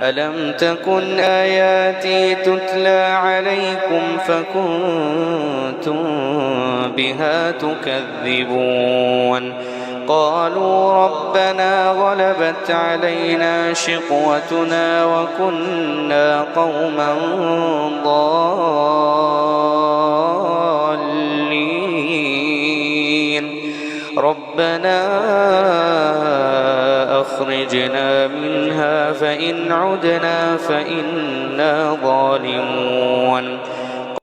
ألم تكن آياتي تتلى عليكم فكنتم بها تكذبون قالوا ربنا غلبت علينا شقوتنا وكنا قوما ضالين ربنا أخرجنا منها فإن عدنا فإنا ظالمون